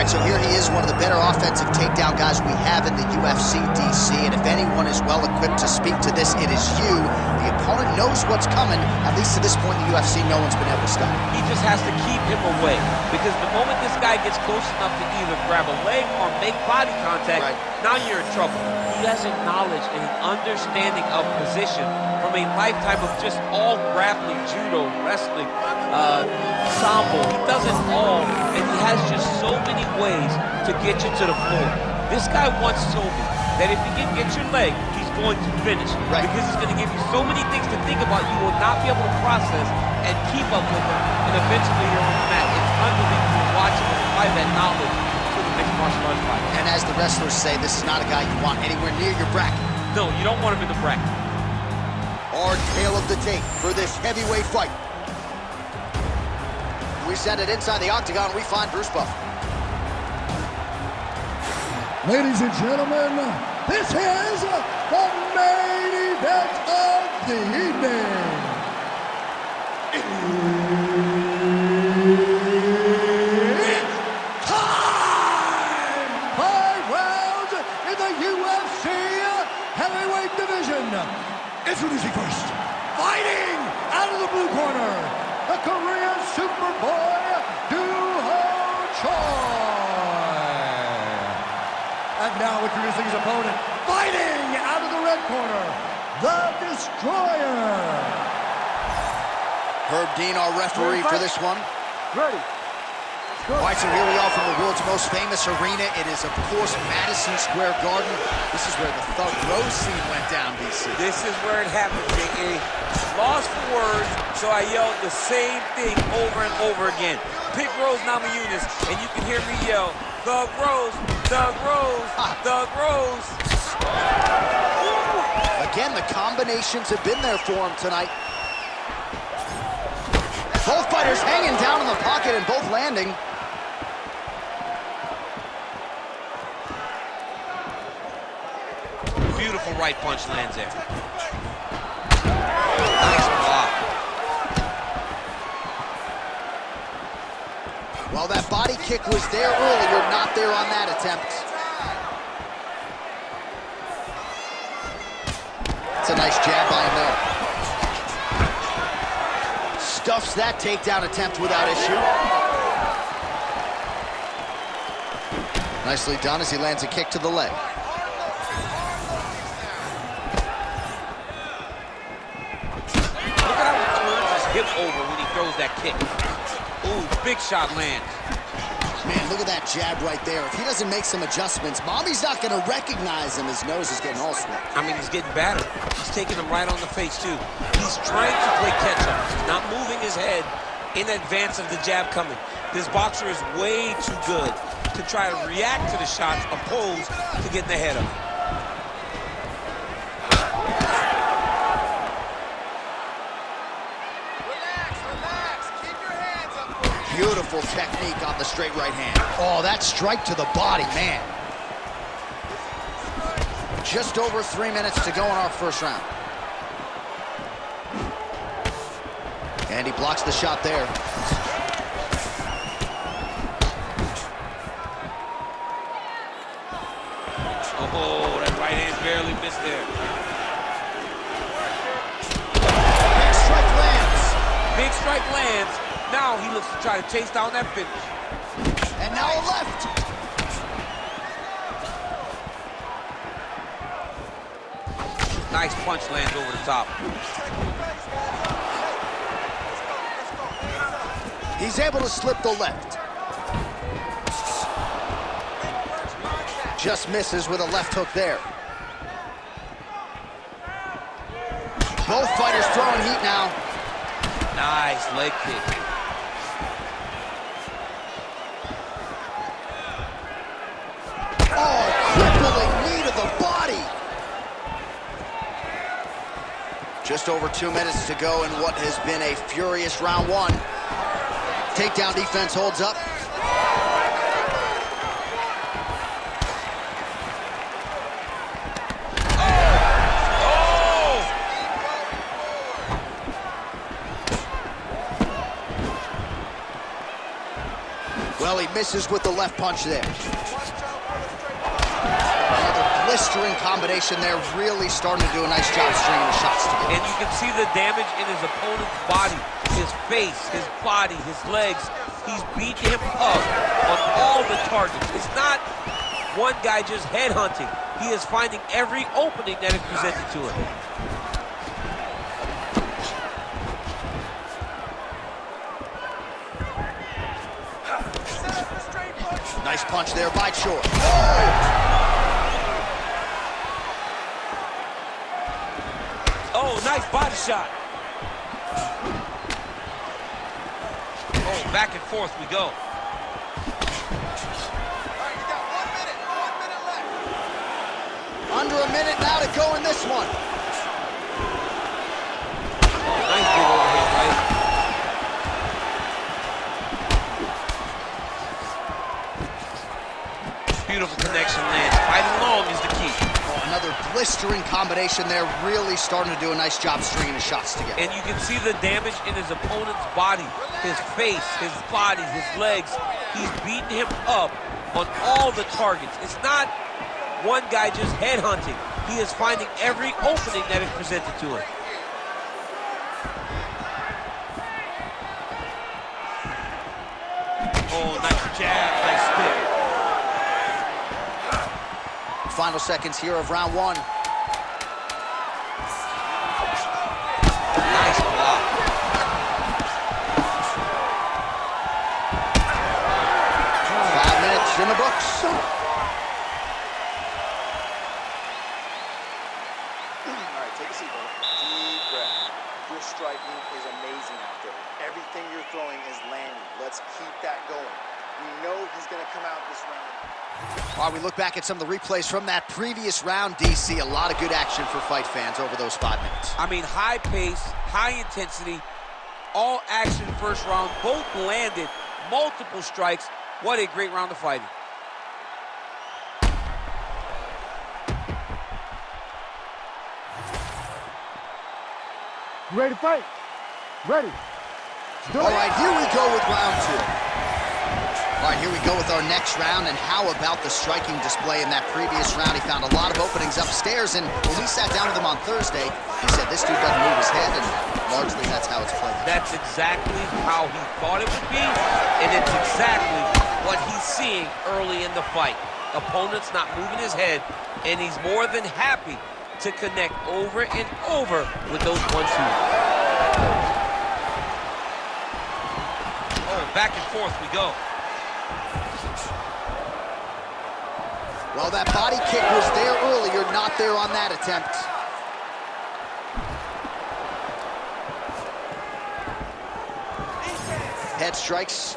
right, so here he is, one of the better offensive takedown guys we have in the UFC, DC, and if anyone is well-equipped to speak to this, it is you. The opponent knows what's coming. At least to this point in the UFC, no one's been able to stop him. He just has to keep him away, because the moment this guy gets close enough to either grab a leg or make body contact, now you're in trouble. He has a knowledge and an understanding of position from a lifetime of just all grappling, judo, wrestling, sambo. He does it all, and he has just so many ways to get you to the floor. This guy once told me that if he can get your leg, he's going to finish. Because he's going to give you so many things to think about, you will not be able to process and keep up with him, and eventually you're on the mat. It's unbelievable watching him apply that knowledge to the mixed martial arts fight. And as the wrestlers say, this is not a guy you want anywhere near your bracket. No, you don't want him in the bracket. Our tale of the tape for this heavyweight fight. We send it inside the octagon, we find Bruce Buffer. Ladies and gentlemen, this is the main event of the evening. It's time! 5 rounds in the UFC heavyweight division. Introducing first, fighting out of the blue corner, the Korean Superboy, Choi. And now introducing his opponent, fighting out of the red corner, the Destroyer. Herb Dean, our referee for this one. Ready. All right, so here we are from the world's most famous arena. It is, of course, Madison Square Garden. This is where the Thug Rose scene went down, BC. This is where it happened, J.A. Lost for words, so I yelled the same thing over and over again. Pick Rose Namajunas, and you can hear me yell, Thug Rose, Thug Rose, Thug Rose. Again, the combinations have been there for him tonight. Both fighters hanging down in the pocket and both landing. Beautiful right punch lands there. Nice block. Well, that body kick was there earlier, not there on that attempt. It's a nice jab by him there. Stuffs that takedown attempt without issue. Nicely done as he lands a kick to the leg. Look at how he turns his hip over when he throws that kick. Ooh, big shot lands. Man, look at that jab right there. If he doesn't make some adjustments, Mommy's not going to recognize him. His nose is getting all swept. I mean, he's getting battered. He's taking him right on the face, too. He's trying to play catch-up. He's not moving his head in advance of the jab coming. This boxer is way too good to try to react to the shots opposed to getting ahead of him. Beautiful technique on the straight right hand. Oh, that strike to the body, man. Just over 3 minutes to go in our first round. And he blocks the shot there. Oh, that right hand barely missed there. Big strike lands. Big strike lands. Now he looks to try to chase down that finish. And now a left. Nice punch lands over the top. He's able to slip the left. Just misses with a left hook there. Both fighters throwing heat now. Nice leg kick. Oh, crippling knee to the body. Just over 2 minutes to go in what has been a furious round one. Takedown defense holds up. Well, he misses with the left punch there. Another blistering combination there, really starting to do a nice job stringing the shots together. And you can see the damage in his opponent's body, his face, his body, his legs. He's beating him up on all the targets. It's not one guy just headhunting. He is finding every opening that is presented to him. Nice punch there by Chor. Oh, nice body shot. Oh, back and forth we go. All right, you got 1 minute left. Under a minute now to go in this one. Oh, nice big overhead right. Beautiful connection lands. Fighting long is the key. Oh, another blistering combination there, really starting to do a nice job stringing the shots together. And you can see the damage in his opponent's body, his face, his body, his legs. He's beating him up on all the targets. It's not one guy just headhunting. He is finding every opening that is presented to him. Oh, nice jab, nice spin. Final seconds here of round one. Nice block. 5 minutes in the books. All right, take a seat, brother. Deep breath. Your striking is amazing out there. Everything you're throwing is landing. Let's keep that going. We know he's going to come out this round. While we look back at some of the replays from that previous round, DC, a lot of good action for fight fans over those 5 minutes. I mean, high pace, high intensity, all action first round, both landed, multiple strikes. What a great round of fighting. You ready to fight? Ready. All right, here we go with round two. All right, here we go with our next round, and how about the striking display in that previous round? He found a lot of openings upstairs, and when we sat down with him on Thursday, he said this dude doesn't move his head, and largely that's how it's played. That's exactly how he thought it would be, and it's exactly what he's seeing early in the fight. Opponent's not moving his head, and he's more than happy to connect over and over with those 1-2s. Oh, back and forth we go. Well, that body kick was there earlier, not there on that attempt. Head strikes.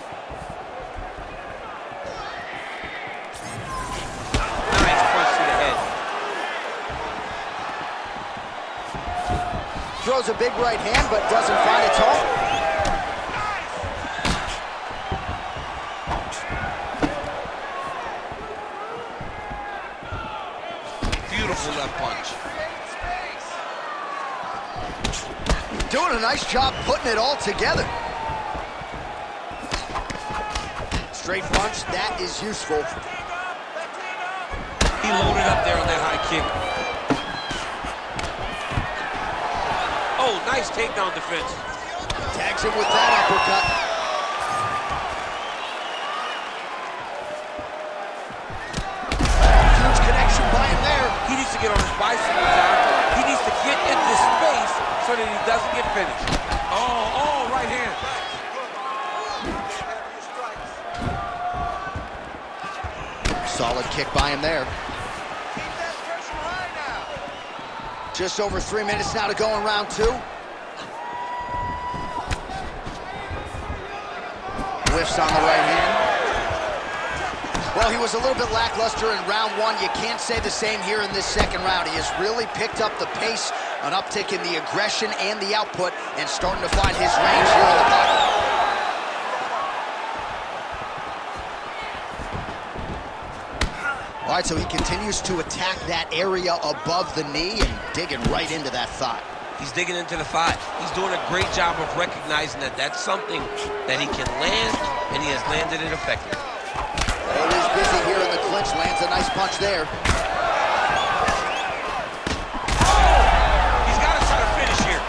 Nice punch to the head. Throws a big right hand, but doesn't find its home. Beautiful left punch. Doing a nice job putting it all together. Straight punch, that is useful. He loaded up there on that high kick. Oh, nice takedown defense. Tags him with that uppercut. Huge connection by him there. He needs to get on his bicycle, John. He needs to get into space so that he doesn't get finished. Oh, right hand. Solid kick by him there. Just over 3 minutes now to go in round two. Whiffs on the right hand. Well, he was a little bit lackluster in round one. You can't say the same here in this second round. He has really picked up the pace, an uptick in the aggression and the output, and starting to find his range here in the pocket. All right, so he continues to attack that area above the knee and digging right into that thigh. He's digging into the 5. He's doing a great job of recognizing that that's something that he can land, and he has landed it effectively. It is busy here in the clinch. Lands a nice punch there. He's got to try to finish here.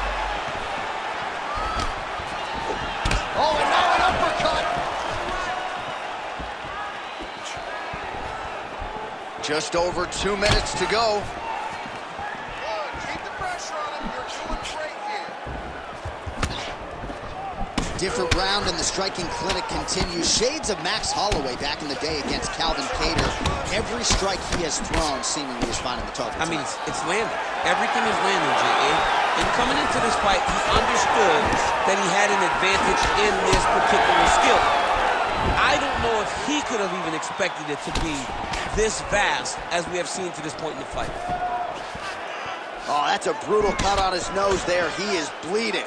Oh, and now an uppercut. Just over 2 minutes to go. Keep the pressure on him. You're doing great here. Different round and the striking clinic continues. Shades of Max Holloway back in the day against Calvin Kattar. Every strike he has thrown seemingly is finding the target. I mean, it's landing. Everything is landing, J.A. And coming into this fight, he understood that he had an advantage in this particular skill. I don't know if he could have even expected it to be this vast as we have seen to this point in the fight. Oh, that's a brutal cut on his nose there. He is bleeding.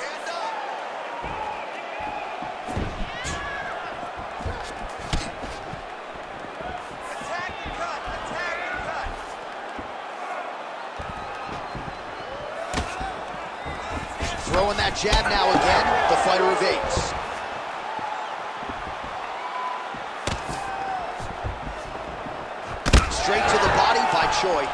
Throwing that jab now again. The fighter evades. Straight to the body by Choi.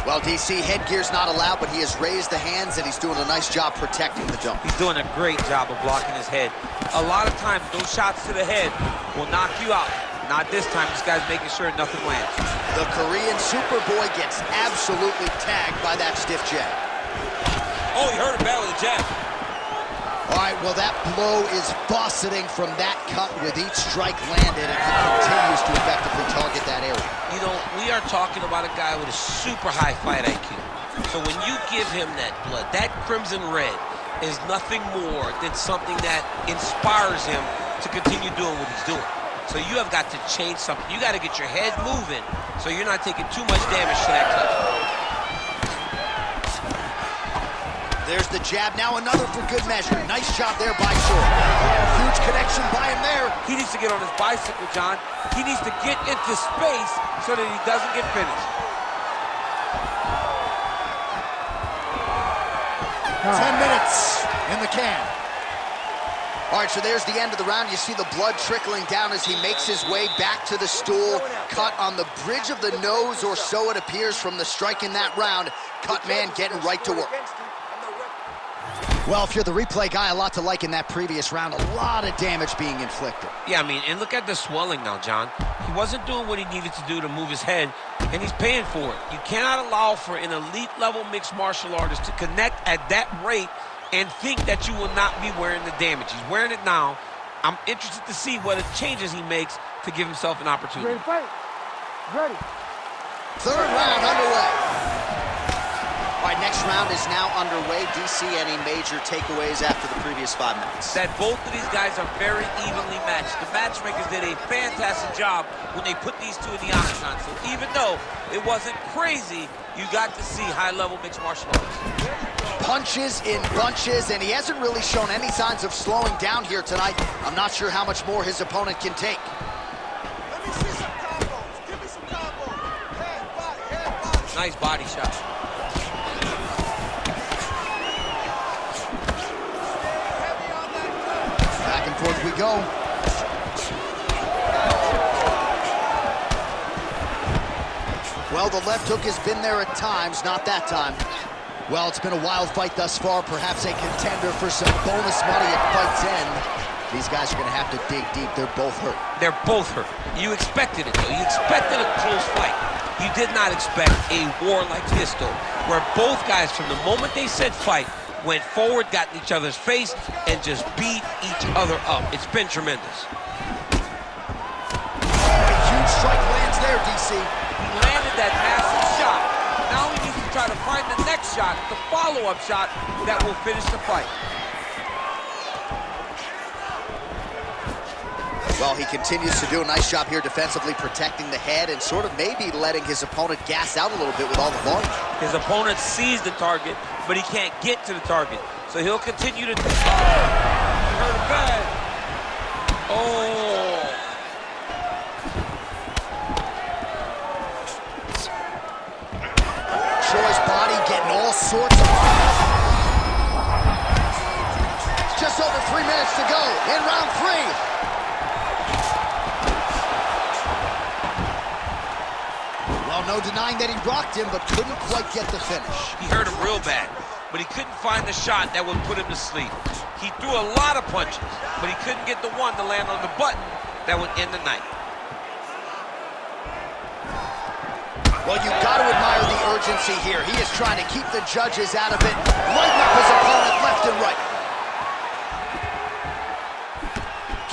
Well, DC, headgear's not allowed, but he has raised the hands, and he's doing a nice job protecting the jump. He's doing a great job of blocking his head. A lot of times, those shots to the head will knock you out. Not this time. This guy's making sure nothing lands. The Korean Superboy gets absolutely tagged by that stiff jab. Oh, he hurt him bad with a jab. All right, well, that blow is buffeting from that cut with each strike landed, and he continues to effectively target that area. You know, we are talking about a guy with a super high fight IQ. So when you give him that blood, that crimson red is nothing more than something that inspires him to continue doing what he's doing. So you have got to change something. You got to get your head moving so you're not taking too much damage to that cut. There's the jab, now another for good measure. Nice job there by Choi. Huge connection by him there. He needs to get on his bicycle, John. He needs to get into space so that he doesn't get finished. 10 minutes in the can. All right, so there's the end of the round. You see the blood trickling down as he makes his way back to the stool. Cut on the bridge of the nose, or so it appears from the strike in that round. Cut man getting right to work. Well, if you're the replay guy, a lot to like in that previous round. A lot of damage being inflicted. Yeah, I mean, and look at the swelling now, John. He wasn't doing what he needed to do to move his head, and he's paying for it. You cannot allow for an elite-level mixed martial artist to connect at that rate and think that you will not be wearing the damage. He's wearing it now. I'm interested to see what changes he makes to give himself an opportunity. Ready to fight? Ready. Third round underway. All right, next round is now underway. DC, any major takeaways after the previous 5 minutes? That both of these guys are very evenly matched. The matchmakers did a fantastic job when they put these two in the octagon. So even though it wasn't crazy, you got to see high-level mixed martial arts. Punches in bunches, and he hasn't really shown any signs of slowing down here tonight. I'm not sure how much more his opponent can take. Let me see some combos. Give me some combos. Head, body. Nice body shot. Heavy on that gut. Back and forth we go. Well, the left hook has been there at times, not that time. Well, it's been a wild fight thus far, perhaps a contender for some bonus money at fight's end. These guys are going to have to dig deep. They're both hurt. They're both hurt. You expected it, though. You expected a close fight. You did not expect a war like this, though, where both guys, from the moment they said fight, went forward, got in each other's face, and just beat each other up. It's been tremendous. A huge strike lands there, DC. He landed that massive shot. Now he needs to try to find the next shot, the follow-up shot that will finish the fight. Well, he continues to do a nice job here defensively, protecting the head and sort of maybe letting his opponent gas out a little bit with all the volume. His opponent sees the target, but he can't get to the target. So he'll continue to... Oh, he hurt him bad. Oh. sorts of... Just over 3 minutes to go in round 3. Well, no denying that he rocked him, but couldn't quite get the finish. He hurt him real bad, but he couldn't find the shot that would put him to sleep. He threw a lot of punches, but he couldn't get the one to land on the button that would end the night. Well, you've got to admire the urgency here. He is trying to keep the judges out of it, lighting up his opponent left and right.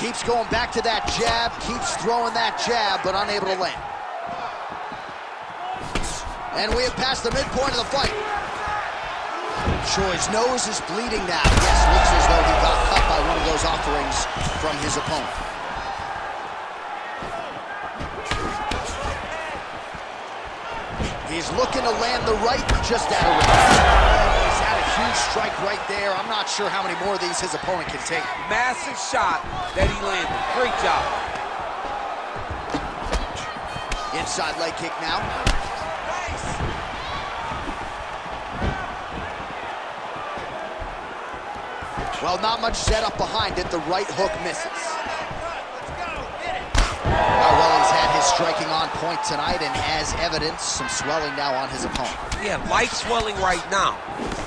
Keeps going back to that jab, keeps throwing that jab, but unable to land. And we have passed the midpoint of the fight. Choi's nose is bleeding now. Yes, looks as though he got cut by one of those offerings from his opponent. He's looking to land the right, just out of range. He's had a huge strike right there. I'm not sure how many more of these his opponent can take. Massive shot that he landed. Great job. Inside leg kick now. Well, not much setup behind it. The right hook misses. Well, he's had his striking on point tonight, and as evidence, some swelling now on his opponent. Yeah, light swelling right now,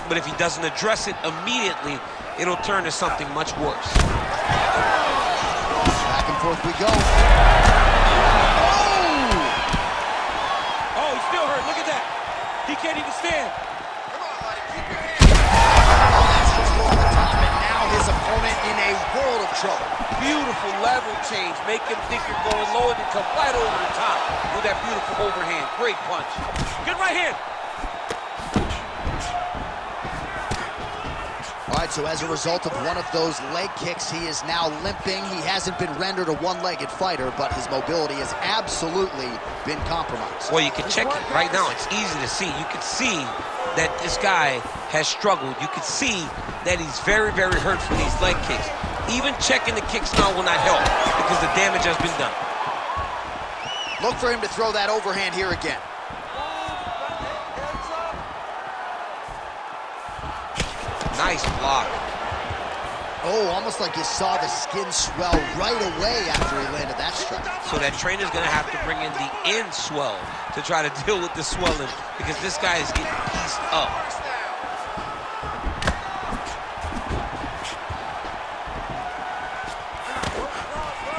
but if he doesn't address it immediately, it'll turn to something much worse. Back and forth we go. Oh, he's still hurt. Look at that. He can't even stand. His opponent in a world of trouble. Beautiful level change. Make him think you're going low and then come right over the top with that beautiful overhand. Great punch. Good right hand. All right, so as a result of one of those leg kicks, he is now limping. He hasn't been rendered a one-legged fighter, but his mobility has absolutely been compromised. Well, you can check it right now. It's easy to see. You can see that this guy has struggled. You can see that he's very, very hurt from these leg kicks. Even checking the kicks now will not help because the damage has been done. Look for him to throw that overhand here again. Nice block. Oh, almost like you saw the skin swell right away after he landed that strike. So that trainer's gonna have to bring in the end swell to try to deal with the swelling because this guy is getting pieced up.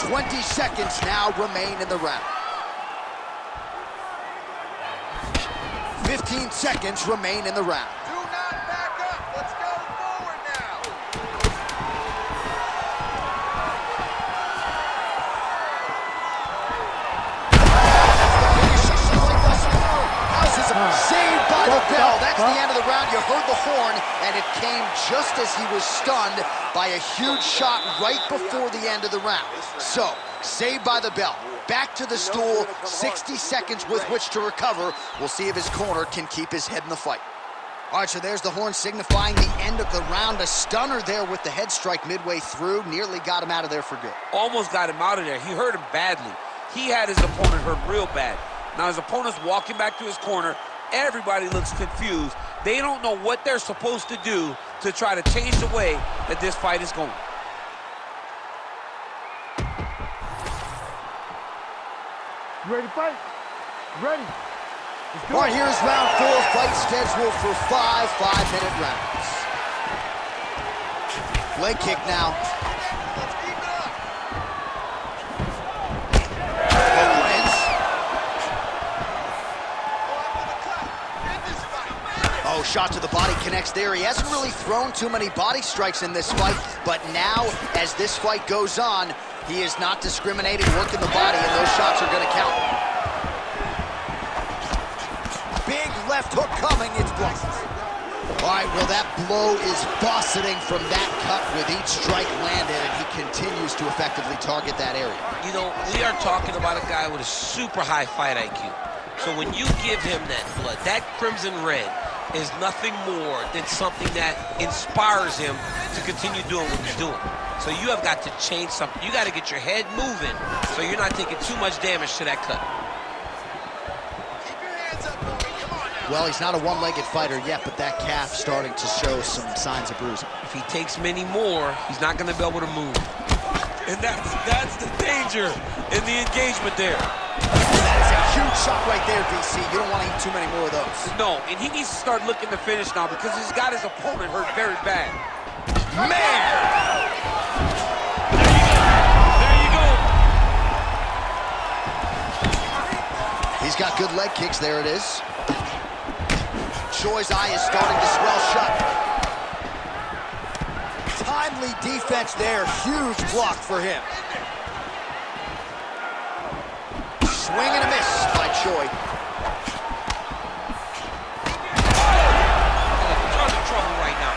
20 seconds now remain in the round. 15 seconds remain in the round. Do not back up. Let's go forward now. Saved by the bell. That's the end of the round. You heard the horn, and it came just as he was stunned by a huge shot right before the end of the round. So, saved by the bell. Back to the stool, 60 seconds with which to recover. We'll see if his corner can keep his head in the fight. All right, so there's the horn signifying the end of the round. A stunner there with the head strike midway through. Nearly got him out of there for good. Almost got him out of there. He hurt him badly. He had his opponent hurt real bad. Now his opponent's walking back to his corner. Everybody looks confused. They don't know what they're supposed to do to try to change the way that this fight is going. You ready to fight? Ready. All right, here's round 4, fight scheduled for 5 5-minute rounds. Leg kick now. Let's keep it up. Hook lands. Oh, shot to the body connects there. He hasn't really thrown too many body strikes in this fight, but now, as this fight goes on, he is not discriminating, working the body, and those shots are going to count. Big left hook coming, it's blocked. All right, well, that blow is buffeting from that cut with each strike landed, and he continues to effectively target that area. You know, we are talking about a guy with a super high fight IQ. So when you give him that blood, that crimson red is nothing more than something that inspires him to continue doing what he's doing. So you have got to change something. You got to get your head moving so you're not taking too much damage to that cut. Keep your hands up, homie. Come on now. Well, he's not a one-legged fighter yet, but that calf starting to show some signs of bruising. If he takes many more, he's not going to be able to move. And that's the danger in the engagement there. That is a huge shot right there, DC. You don't want to eat too many more of those. No, and he needs to start looking to finish now because he's got his opponent hurt very bad. Man! There you go. He's got good leg kicks. There it is. Choi's eye is starting to swell shut. Timely defense there. Huge block for him. Swing and a miss by Choi. Tons of trouble right now.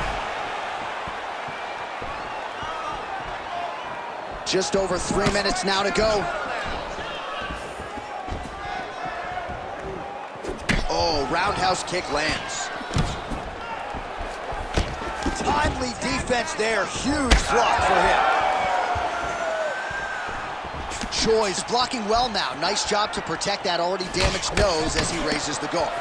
Just over 3 minutes now to go. Oh, roundhouse kick lands. Timely defense there. Huge block for him. Choi's blocking well now. Nice job to protect that already damaged nose as he raises the guard.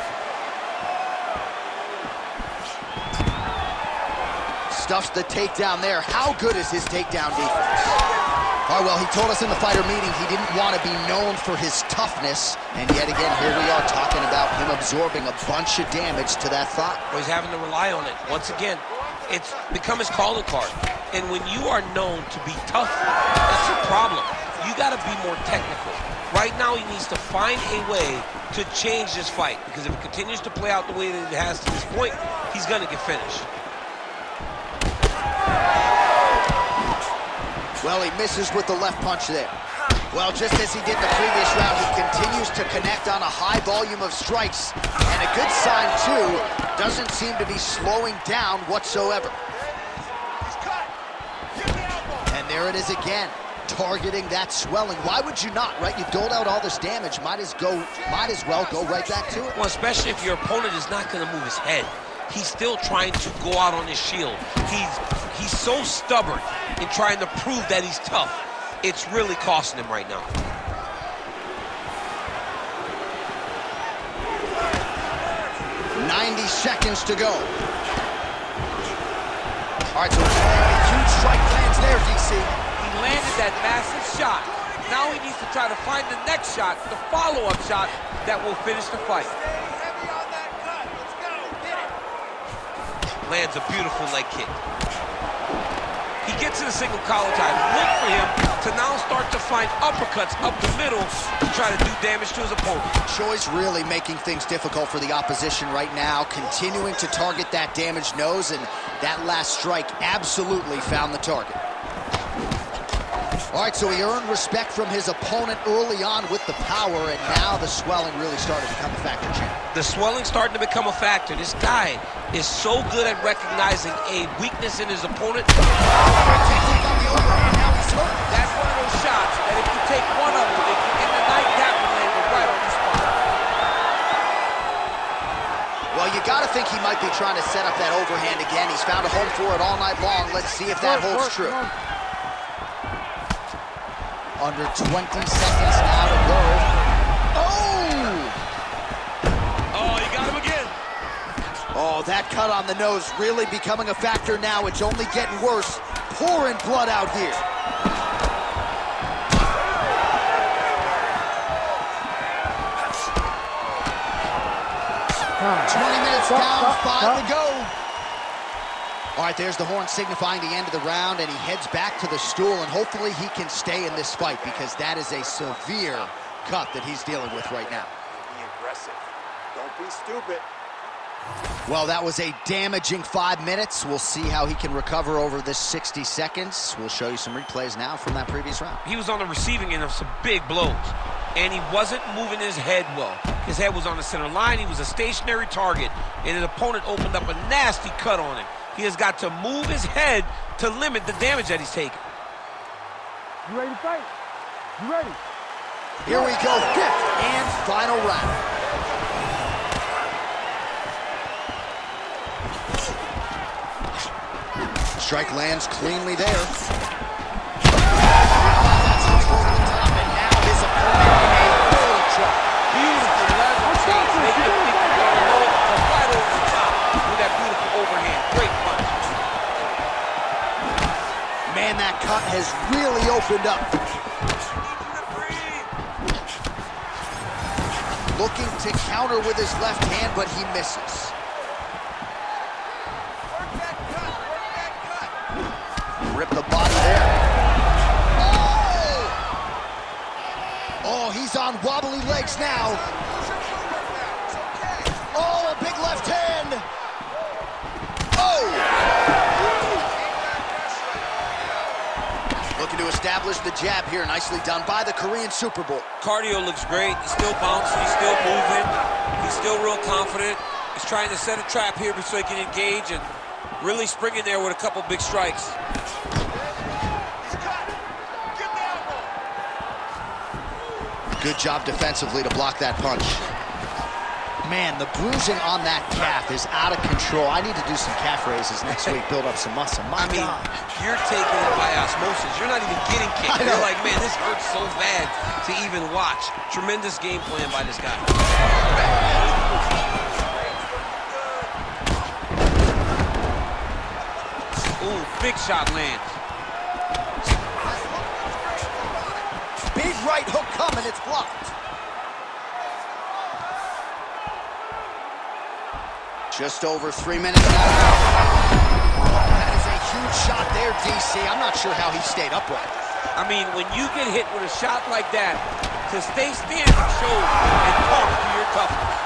Stuffs the takedown there. How good is his takedown defense? Oh, well, he told us in the fighter meeting he didn't want to be known for his toughness. And yet again, here we are talking about him absorbing a bunch of damage to that thigh. Well, he's having to rely on it. Once again, it's become his calling card. And when you are known to be tough, that's a problem. You got to be more technical. Right now, he needs to find a way to change this fight, because if it continues to play out the way that it has to this point, he's going to get finished. Well, he misses with the left punch there. Well, just as he did in the previous round, he continues to connect on a high volume of strikes. And a good sign, too, doesn't seem to be slowing down whatsoever. And there it is again. Targeting that swelling. Why would you not, right? You've doled out all this damage. Might as well go right back to it. Well, especially if your opponent is not going to move his head. He's still trying to go out on his shield. He's so stubborn in trying to prove that he's tough. It's really costing him right now. "90 seconds to go." All right, so a huge strike lands there, DC. He landed that massive shot. Now he needs to try to find the next shot, the follow-up shot that will finish the fight. Lands a beautiful leg kick. He gets to the single collar tie. Look for him to now start to find uppercuts up the middle to try to do damage to his opponent. Choi's really making things difficult for the opposition right now, continuing to target that damaged nose, and that last strike absolutely found the target. All right, so he earned respect from his opponent early on with the power, and now the swelling really started to become a factor, champ. The swelling starting to become a factor. This guy is so good at recognizing a weakness in his opponent. That's one of those shots that if you take one of them, if you get the nightcap and land it right on the spot. Well, you got to think he might be trying to set up that overhand again. He's found a home for it all night long. Let's see if that holds true. Under 20 seconds now to go. Oh! Oh, he got him again. Oh, that cut on the nose really becoming a factor now. It's only getting worse. Pouring blood out here. Time. 20 minutes Stop, down, stop, 5 stop. to go. All right, there's the horn signifying the end of the round, and he heads back to the stool, and hopefully he can stay in this fight, because that is a severe cut that he's dealing with right now. Be aggressive. Don't be stupid. Well, that was a damaging 5 minutes. We'll see how he can recover over this 60 seconds. We'll show you some replays now from that previous round. He was on the receiving end of some big blows, and he wasn't moving his head well. His head was on the center line. He was a stationary target, and his opponent opened up a nasty cut on him. He has got to move his head to limit the damage that he's taking. You ready to fight? You ready? Here we go, 5th and final round. Strike lands cleanly there. That's over the top, and now his opponent in a world of trouble. Beautiful leverage, making him think he's going to low. Man, that cut has really opened up. Looking to counter with his left hand, but he misses. Rip the body there. Oh, he's on wobbly legs now. Oh, a big left hand. Oh! Looking to establish the jab here. Nicely done by the Korean Super Bowl. Cardio looks great. He's still bouncing. He's still moving. He's still real confident. He's trying to set a trap here so he can engage and really spring in there with a couple big strikes. Good job defensively to block that punch. Man, the bruising on that calf is out of control. I need to do some calf raises next week, build up some muscle. My God. You're taking it by osmosis. You're not even getting kicked. You're like, man, this hurts so bad to even watch. Tremendous game plan by this guy. Ooh, big shot lands. Big right hook coming, it's blocked. Just over 3 minutes now. That is a huge shot there, DC. I'm not sure how he stayed upright. I mean, when you get hit with a shot like that, to stay standing shows and talks to your toughness.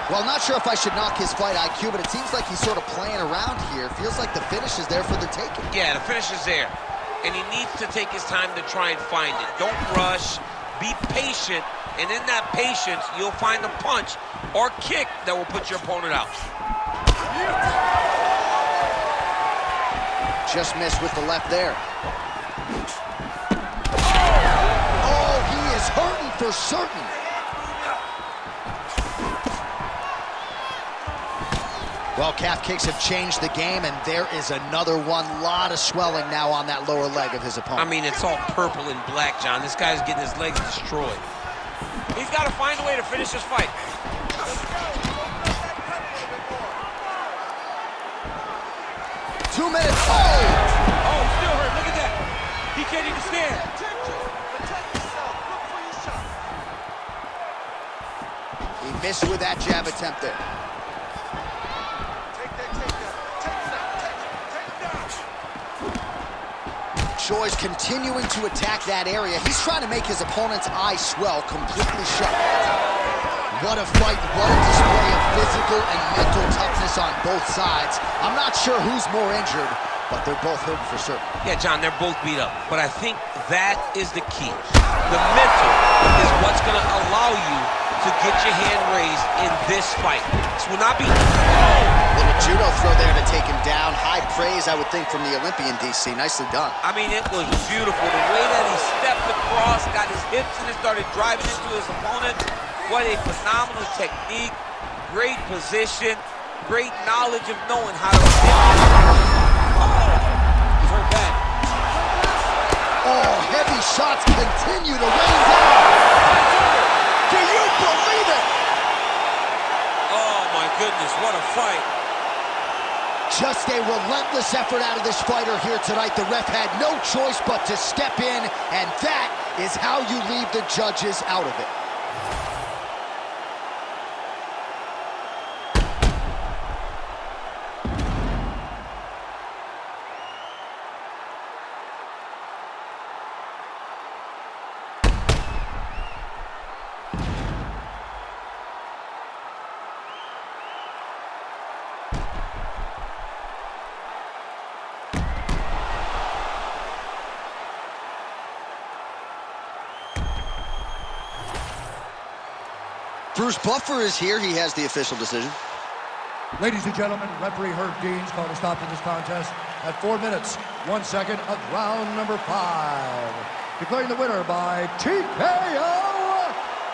Well, I'm not sure if I should knock his fight IQ, but it seems like he's sort of playing around here. Feels like the finish is there for the taking. Yeah, the finish is there. And he needs to take his time to try and find it. Don't rush. Be patient. And in that patience, you'll find a punch or kick that will put your opponent out. Just missed with the left there. Oh, he is hurting for certain. Well, calf kicks have changed the game, and there is another one. Lot of swelling now on that lower leg of his opponent. I mean, it's all purple and black, John. This guy's getting his legs destroyed. He's got to find a way to finish this fight. 2 minutes. Oh! Oh, still hurt. Look at that. He can't even stand. He missed with that jab attempt there. Choi's continuing to attack that area. He's trying to make his opponent's eyes swell completely shut. What a fight, what a display of physical and mental toughness on both sides. I'm not sure who's more injured, but they're both hurting for certain. Yeah, John, they're both beat up. But I think that is the key. The mental is what's going to allow you to get your hand raised in this fight. This will not be... Little judo throw there to take him down. High praise, I would think, from the Olympian, DC. Nicely done. I mean, it was beautiful. The way that he stepped across, got his hips in and started driving into his opponent. What a phenomenal technique. Great position. Great knowledge of knowing how to... He's hurt bad. Oh, heavy shots continue to rain down. Do you believe it? Oh, my goodness, what a fight. Just a relentless effort out of this fighter here tonight. The ref had no choice but to step in, and that is how you leave the judges out of it. Bruce Buffer is here. He has the official decision. Ladies and gentlemen, referee Herb Dean's called a stop to this contest at 4 minutes, 1 second of round number 5. Declaring the winner by TKO,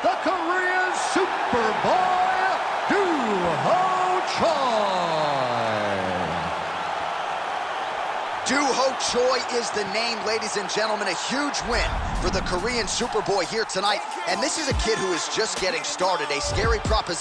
the Korean Superboy, Doo-Ho Choi. Doo-Ho Choi is the name, ladies and gentlemen. A huge win for the Korean Superboy here tonight. And this is a kid who is just getting started. A scary proposition.